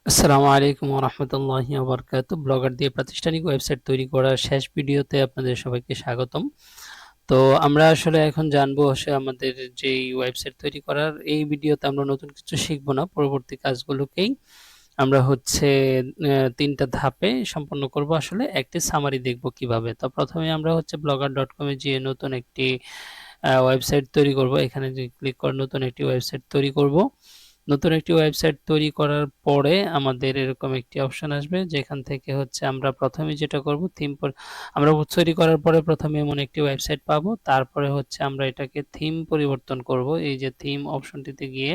আসসালামু আলাইকুম ওয়া রাহমাতুল্লাহি ওয়া বারাকাতুহু। ব্লগার দিয়ে প্রাতিষ্ঠানিক ওয়েবসাইট তৈরি করার শেষ ভিডিওতে আপনাদের সবাইকে স্বাগতম। তো আমরা আসলে এখন জানবো আমাদের যেই ওয়েবসাইট তৈরি করার এই ভিডিওতে আমরা নতুন কিছু শিখব না। পরবর্তী কাজগুলোকেই আমরা ৩ টা ধাপে সম্পন্ন করব। আসলে একটি সামারি দেখব কিভাবে। তো প্রথমে আমরা blogger.com এ যেয়ে নতুন একটি ওয়েবসাইট তৈরি করব। এখানে যে ক্লিক করে নতুন একটি ওয়েবসাইট তৈরি করব। নতুন একটি ওয়েবসাইট তৈরি করার পরে আমাদের এরকম একটি অপশন আসবে, যেখান থেকে আমরা প্রথমে যেটা করব আমরা তৈরি করার পরে প্রথমে এমন একটি ওয়েবসাইট পাবো। তারপরে আমরা এটাকে থিম পরিবর্তন করব। এই যে থিম অপশনটিতে গিয়ে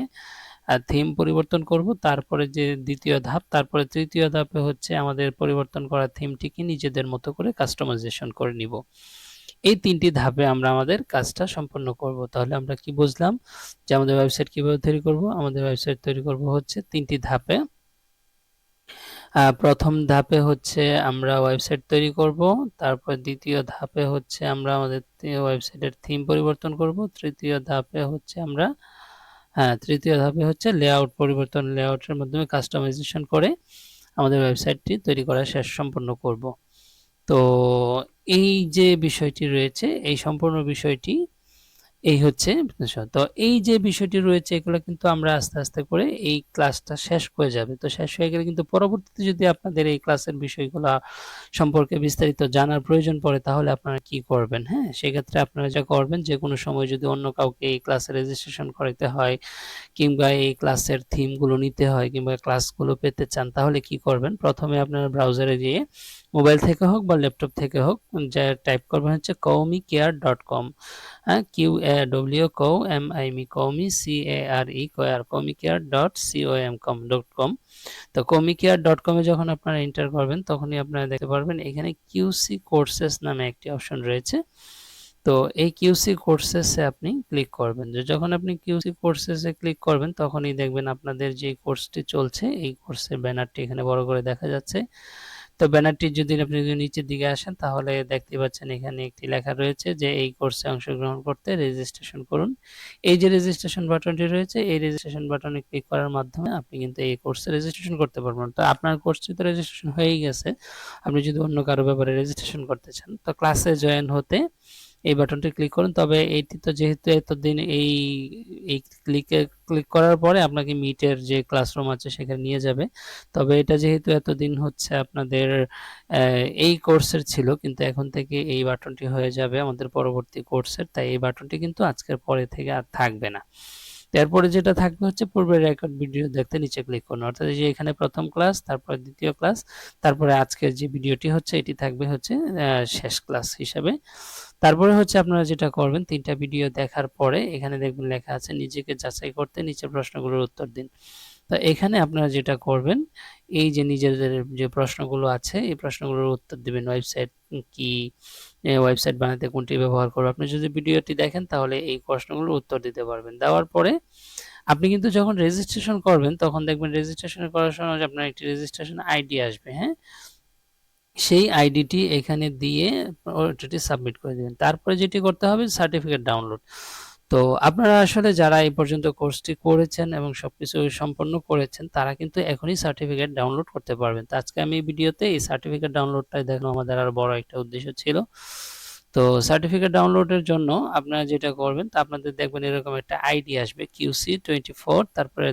থিম পরিবর্তন করব। তারপরে যে দ্বিতীয় ধাপ, তারপরে তৃতীয় ধাপে আমাদের পরিবর্তন করা থিমটিকে নিজেদের মতো করে কাস্টমাইজেশন করে নিব। এই ৩টি ধাপে আমরা আমাদের কাজটা সম্পন্ন করব। তাহলে আমরা কি বুঝলাম যে আমাদের ওয়েবসাইট কিভাবে তৈরি করব? আমাদের ওয়েবসাইট তৈরি করব ৩টি ধাপে। প্রথম ধাপে আমরা ওয়েবসাইট তৈরি করব। তারপর দ্বিতীয় ধাপে আমরা আমাদের ওয়েবসাইটের থিম পরিবর্তন করব। তৃতীয় ধাপে লেআউট পরিবর্তন, লেআউটের মাধ্যমে কাস্টমাইজেশন করে আমাদের ওয়েবসাইটটি তৈরি করা শেষ সম্পন্ন করব। তো এই যে বিষয়টি রয়েছে, এই সম্পূর্ণ বিষয়টি এই হচ্ছে বিষয়। তো এই যে বিষয়টি রয়েছে, এগুলো কিন্তু আমরা আস্তে আস্তে করে এই ক্লাসটা শেষ হয়ে যাবে। তো শেষ হয়ে গেলে কিন্তু পরবর্তীতে যদি আপনাদের এই ক্লাসের বিষয়গুলো সম্পর্কে বিস্তারিত জানার প্রয়োজন পড়ে, তাহলে আপনারা কি করবেন? হ্যাঁ, সেক্ষেত্রে আপনারা যা করবেন, যে কোনো সময় যদি অন্য কাউকে এই ক্লাসে রেজিস্ট্রেশন করাইতে হয় কিংবা এই ক্লাসের থিমগুলো নিতে হয় কিংবা ক্লাসগুলো পেতে চান, তাহলে কি করবেন? প্রথমে আপনারা ব্রাউজারে গিয়ে মোবাইল থেকে হোক বা ল্যাপটপ থেকে হোক, যা টাইপ করবেন qawmicare.com। হ্যাঁ, qawmicare.com। তো qawmicare.com এ যখন আপনারা এন্টার করবেন, তখনই আপনারা দেখতে পারবেন এখানে কিউসি কোর্সেস নামে একটি অপশন রয়েছে। তো এই কিউসি কোর্সেস এ আপনি ক্লিক করবেন। যখন আপনি কিউসি কোর্সেস এ ক্লিক করবেন, তখনই দেখবেন আপনাদের যে কোর্সটি চলছে এই কোর্সের ব্যানারটি এখানে বড় করে দেখা যাচ্ছে। তো ব্যানারটি আপনি যদি নিচের দিকে আসেন, তাহলে দেখতে পাচ্ছেন এখানে একটি লেখা রয়েছে যে এই কোর্সে অংশগ্রহণ করতে রেজিস্ট্রেশন করুন। এই যে রেজিস্ট্রেশন বাটনটি রয়েছে, এই রেজিস্ট্রেশন বাটনে ক্লিক করার মাধ্যমে আপনি কিন্তু এই কোর্সে রেজিস্ট্রেশন করতে পারবেন। তো আপনার কোর্সটি তো রেজিস্ট্রেশন হয়েই গেছে। আপনি যদি অন্য কারো ব্যাপারে রেজিস্ট্রেশন করতে চান, তো ক্লাসে জয়েন হতে এই বাটনটি ক্লিক করুন। তবে এইটি তো যেহেতু এতদিন এই ক্লিক করার পরে আপনাকে মিটের যে ক্লাসরুম আছে সেখানে নিয়ে যাবে। তবে এটা যেহেতু এতদিন আপনাদের এই কোর্সের ছিল, কিন্তু এখন থেকে এই বাটনটি হয়ে যাবে আমাদের পরবর্তী কোর্সের। তাই এই বাটনটি কিন্তু আজকের পরে থেকে আর থাকবে না। তারপরে যেটা থাকবে পূর্বের রেকর্ড ভিডিও দেখতে নিচে ক্লিক করুন। অর্থাৎ যে এখানে প্রথম ক্লাস, তারপরে দ্বিতীয় ক্লাস, তারপরে আজকের যে ভিডিওটি এটি থাকবে শেষ ক্লাস হিসাবে। তারপরে আপনারা যেটা করবেন, ৩টা ভিডিও দেখার পরে এখানে দেখবেন লেখা আছে নিজেকে যাচাই করতে নিচের প্রশ্নগুলোর উত্তর দিন। তো এখানে আপনারা যেটা করবেন, এই যে নিজেদের যে প্রশ্নগুলো আছে এই প্রশ্নগুলোর উত্তর দিবেন। ওয়েবসাইট কি, ওয়েবসাইট বানাতে কোনটি ব্যবহার করব। আপনি যদি ভিডিওটি দেখেন, তাহলে এই প্রশ্নগুলোর উত্তর দিতে পারবেন। দেওয়ার পরে আপনি কিন্তু যখন রেজিস্ট্রেশন করবেন, তখন দেখবেন রেজিস্ট্রেশন করার সময় আপনার একটি রেজিস্ট্রেশন আইডি আসবে। হ্যাঁ, সেই আইডিটি এখানে দিয়ে ওটিটি সাবমিট করে দিবেন। তারপরে যেটি করতে হবে সার্টিফিকেট ডাউনলোড। তো আপনারা আসলে যারা এই পর্যন্ত কোর্সটি করেছেন এবং সবকিছু সম্পন্ন করেছেন, তারা কিন্তু এখনই সার্টিফিকেট ডাউনলোড করতে পারবেন। তো আজকে আমি এই ভিডিওতে এই সার্টিফিকেট ডাউনলোডটাই দেখানো আমাদের আরো বড় একটা উদ্দেশ্য ছিল। তো সার্টিফিকেট ডাউনলোডের জন্য আপনারা যেটা করবেন, তা আপনাদের দেখবেন এরকম একটা আইডি আসবে QC24, তারপরে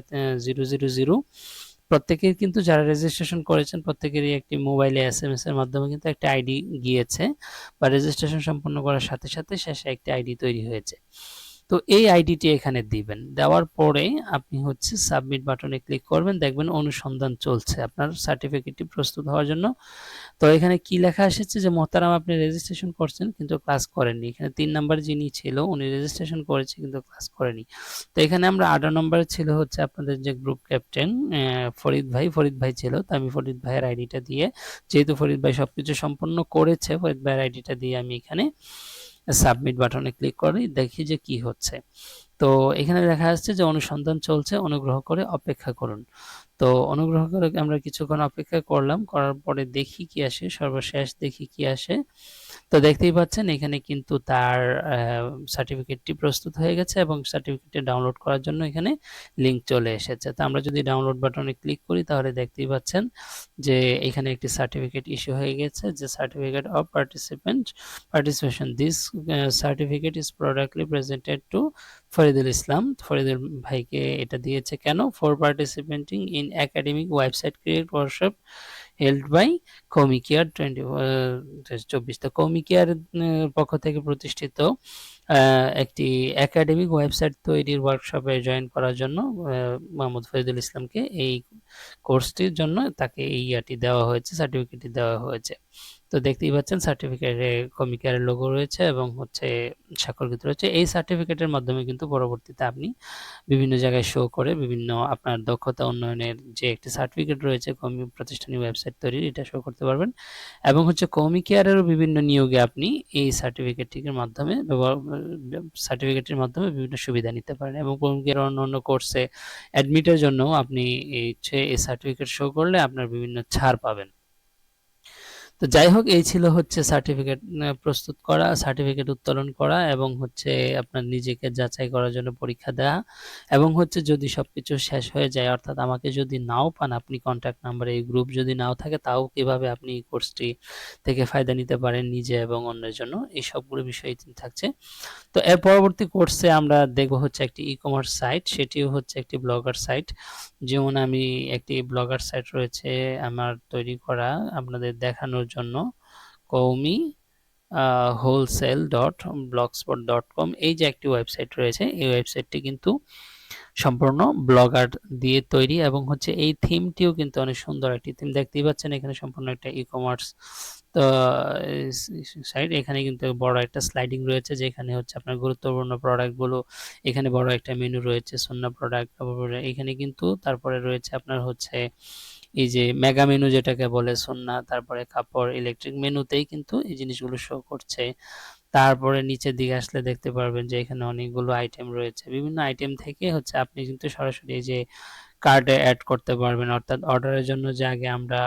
000। প্রত্যেকের কিন্তু যারা রেজিস্ট্রেশন করেছেন প্রত্যেকেরই একটি মোবাইলে SMS এর মাধ্যমে কিন্তু একটা আইডি গিয়েছে, বা রেজিস্ট্রেশন সম্পন্ন করার সাথে সাথে শেষে একটা আইডি তৈরি হয়েছে। তো এই আইডিটি এখানে দিবেন। দেওয়ার পরে আপনি সাবমিট বাটনে ক্লিক করবেন। দেখবেন অনুসন্ধান চলছে আপনার সার্টিফিকেটটি প্রস্তুত হওয়ার জন্য। তো এখানে কি লেখা এসেছে যে মোহতারাম, আপনি রেজিস্ট্রেশন করছেন কিন্তু ক্লাস করেননি। এখানে ৩ নাম্বার যিনি ছিল উনি রেজিস্ট্রেশন করেছে কিন্তু ক্লাস করেনি। তো এখানে আমরা 18 নম্বরে ছিল আপনাদের যে গ্রুপ ক্যাপ্টেন ফরিদ ভাই ছিল। তো আমি ফরিদ ভাইয়ের আইডিটা দিয়ে, যেহেতু ফরিদ ভাই সবকিছু সম্পন্ন করেছে, ফরিদ ভাইয়ের আইডিটা দিয়ে আমি এখানে সাবমিট বাটনে ক্লিক করি, দেখি যে কি হচ্ছে। তো এখানে দেখা যাচ্ছে যে অনুসন্ধান চলছে, অনুগ্রহ করে অপেক্ষা করুন। তো অনুগ্রহ করে আমরা কিছুক্ষণ অপেক্ষা করলাম, করার পরে দেখি কি আসে, সর্বশেষ দেখি কি আসে। তো তো দেখতেই পাচ্ছেন এখানে কিন্তু তার সার্টিফিকেটটি প্রস্তুত হয়ে গেছে এবং সার্টিফিকেটটি ডাউনলোড করার জন্য এখানে লিঙ্ক চলে এসেছে। তো আমরা যদি ডাউনলোড বাটনে ক্লিক করি তাহলে দেখতেই পাচ্ছেন যে এখানে একটি সার্টিফিকেট ইস্যু হয়ে গেছে, যে certificate of participation this certificate is proudly presented to Faridul Islam. Faridul ভাইকে এটা দিয়েছে কেন? For participating in academic website create workshop held by কমিকেয়ার 2024। তো কমিকেয়ার পক্ষ থেকে প্রতিষ্ঠিত একটি একাডেমিক ওয়েবসাইট তৈরির ওয়ার্কশপে জয়েন করার জন্য মোহাম্মদ ফরিদুল ইসলামকে এই কোর্সটির জন্য তাকে এই ইয়াটি দেওয়া হয়েছে, সার্টিফিকেটটি দেওয়া হয়েছে। তো দেখতেই পাচ্ছেন সার্টিফিকেটে কমিকেয়ারের লোগো রয়েছে এবং হচ্ছে স্বাক্ষরকৃত রয়েছে। এই সার্টিফিকেটের মাধ্যমে কিন্তু পরবর্তীতে আপনি বিভিন্ন জায়গায় শো করে বিভিন্ন আপনার দক্ষতা উন্নয়নের যে একটি সার্টিফিকেট রয়েছে প্রতিষ্ঠানিক ওয়েবসাইট তৈরির, এটা শো করতে পারবেন এবং হচ্ছে কমিকেয়ারেরও বিভিন্ন নিয়োগে আপনি এই সার্টিফিকেটটির মাধ্যমে সার্টিফিকেটের মাধ্যমে বিভিন্ন সুবিধা নিতে পারেন এবং কমিকেয়ার অন্য কোর্সে অ্যাডমিটের জন্য আপনি এই সার্টিফিকেট শো করলে আপনার বিভিন্ন ছাড় পাবেন। তো যাই হোক, এই ছিল হচ্ছে সার্টিফিকেট প্রস্তুত করা, সার্টিফিকেট উত্তোলন করা এবং হচ্ছে আপনার নিজেকে যাচাই করার জন্য পরীক্ষা দেওয়া এবং হচ্ছে যদি সবকিছু শেষ হয়ে যায়, অর্থাৎ আমাকে যদি নাও পান আপনি কন্ট্যাক্ট নাম্বারে, এই গ্রুপ যদি নাও থাকে, তাও কিভাবে আপনি এই কোর্সটি থেকে ফায়দা নিতে পারেন নিজে এবং অন্যের জন্য, এই সবগুলো বিষয় থাকছে। তো এর পরবর্তী কোর্সে আমরা দেখব হচ্ছে একটি ই কমার্স সাইট, সেটিও হচ্ছে একটি ব্লগার সাইট। যেমন আমি একটি ব্লগার সাইট রয়েছে আমার তৈরি করা আপনাদের দেখানোর জন্য, কৌমি wholesale.blogspot.com, এই যে একটি ওয়েবসাইট রয়েছে, এই ওয়েবসাইটটি কিন্তু সম্পূর্ণ ব্লগার দিয়ে তৈরি এবং হচ্ছে এই থিমটিও কিন্তু অনেক সুন্দর একটি থিম। দেখতেই পাচ্ছেন এখানে সম্পূর্ণ একটা ই কমার্স সাইট। এখানে কিন্তু বড় একটা স্লাইডিং রয়েছে যেখানে হচ্ছে আপনার গুরুত্বপূর্ণ প্রোডাক্টগুলো, এখানে বড় একটা মেনু রয়েছে সুন্নাহ প্রোডাক্ট, এখানে কিন্তু তারপরে রয়েছে আপনার হচ্ছে এই যে মেগা মেনু যেটাকে বলে সুন্নাহ, তারপরে কাপড়, ইলেকট্রিক মেনুতেই কিন্তু এই জিনিসগুলো শো করছে। তারপরে নিচের দিকে আসলে দেখতে পারবেন যে এখানে অনেকগুলো আইটেম রয়েছে, বিভিন্ন আইটেম থেকে হচ্ছে আপনি কিন্তু সরাসরি এই যে কার্ডে অ্যাড করতে পারবেন, অর্থাৎ অর্ডারের জন্য যে আগে আমরা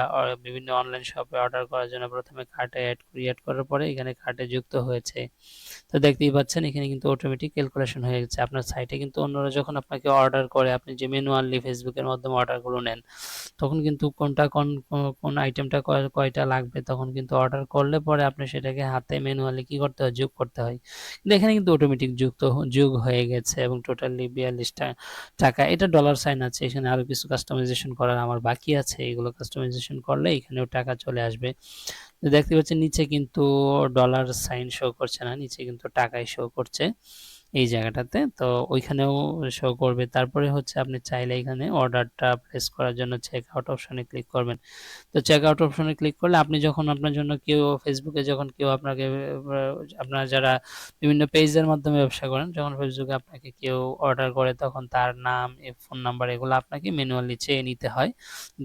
বিভিন্ন অনলাইন শপে অর্ডার করার জন্য প্রথমে কার্ডে অ্যাড করি, অ্যাড করার পরে এখানে কার্ডে যুক্ত হয়েছে। তো দেখতেই পাচ্ছেন এখানে কিন্তু অটোমেটিক ক্যালকুলেশন হয়ে গেছে আপনার সাইটে। কিন্তু অন্যরা যখন আপনাকে অর্ডার করে, আপনি যে ম্যানুয়ালি ফেসবুকের মাধ্যমে অর্ডারগুলো নেন, তখন কিন্তু কোনটা কোন আইটেমটা কয়টা লাগবে তখন কিন্তু অর্ডার করলে পরে আপনি সেটাকে হাতে ম্যানুয়ালি কি করতে হয়, যোগ করতে হয়। কিন্তু এখানে কিন্তু অটোমেটিক যোগ হয়ে গেছে এবং টোটালি 42 টাকা। এটা ডলার সাইন আছে, এখানে আরো কিছু কাস্টমাইজেশন করার আমার বাকি আছে, এগুলো কাস্টমাইজেশন করলে এখানেও টাকা চলে আসবে। দেখতে পাচ্ছেন নিচে কিন্তু ডলার সাইন শো করছে না, নিচে কিন্তু টাকাই শো করছে এই জায়গাটাতে, তো ওইখানেও শো করবে। তারপরে হচ্ছে আপনি চাইলে এখানে অর্ডারটা প্লেস করার জন্য চেক আউট অপশনে ক্লিক করবেন। তো চেক আউট অপশনে ক্লিক করলে আপনি যখন আপনার জন্য কেউ ফেসবুকে যখন কেউ আপনাকে আপনারা যারা বিভিন্ন পেজের মাধ্যমে ব্যবসা করেন, যখন ফেসবুকে আপনাকে কেউ অর্ডার করে তখন তার নাম, ফোন নাম্বার এগুলো আপনাকে ম্যানুয়ালি চেয়ে নিতে হয়।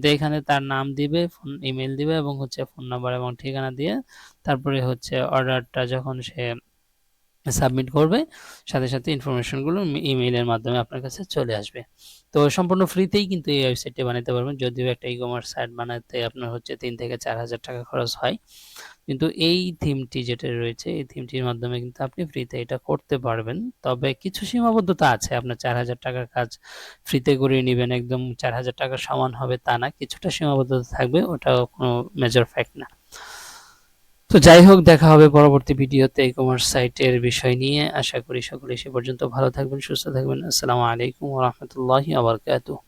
তো এখানে তার নাম দিবে, ইমেল দিবে এবং হচ্ছে ফোন নাম্বার এবং ঠিকানা দিয়ে তারপরে হচ্ছে অর্ডারটা যখন সে সাবমিট করবে সাথে সাথে ইনফরমেশনগুলো ইমেইলের মাধ্যমে আপনার কাছে চলে আসবে। তো সম্পূর্ণ ফ্রিতেই কিন্তু এই ওয়েবসাইটটি বানাতে পারবেন, যদিও একটা ই কমার্স সাইট বানাতে আপনার হচ্ছে 3 থেকে 4,000 টাকা খরচ হয়, কিন্তু এই থিমটি যেটা রয়েছে এই থিমটির মাধ্যমে কিন্তু আপনি ফ্রিতে এটা করতে পারবেন। তবে কিছু সীমাবদ্ধতা আছে, আপনার 4,000 টাকার কাজ ফ্রিতে করিয়ে নেবেন একদম 4,000 টাকার সমান হবে তা না, কিছুটা সীমাবদ্ধতা থাকবে, ওটা কোনো মেজর ফ্যাক্ট না। তো যাই হোক, দেখা হবে পরবর্তী ভিডিওতে ই কমার্স সাইটের বিষয় নিয়ে। আশা করি সকলে সে পর্যন্ত ভালো থাকবেন, সুস্থ থাকবেন। আসসালামু আলাইকুম ওয়া রাহমাতুল্লাহি ওয়া বারাকাতুহু।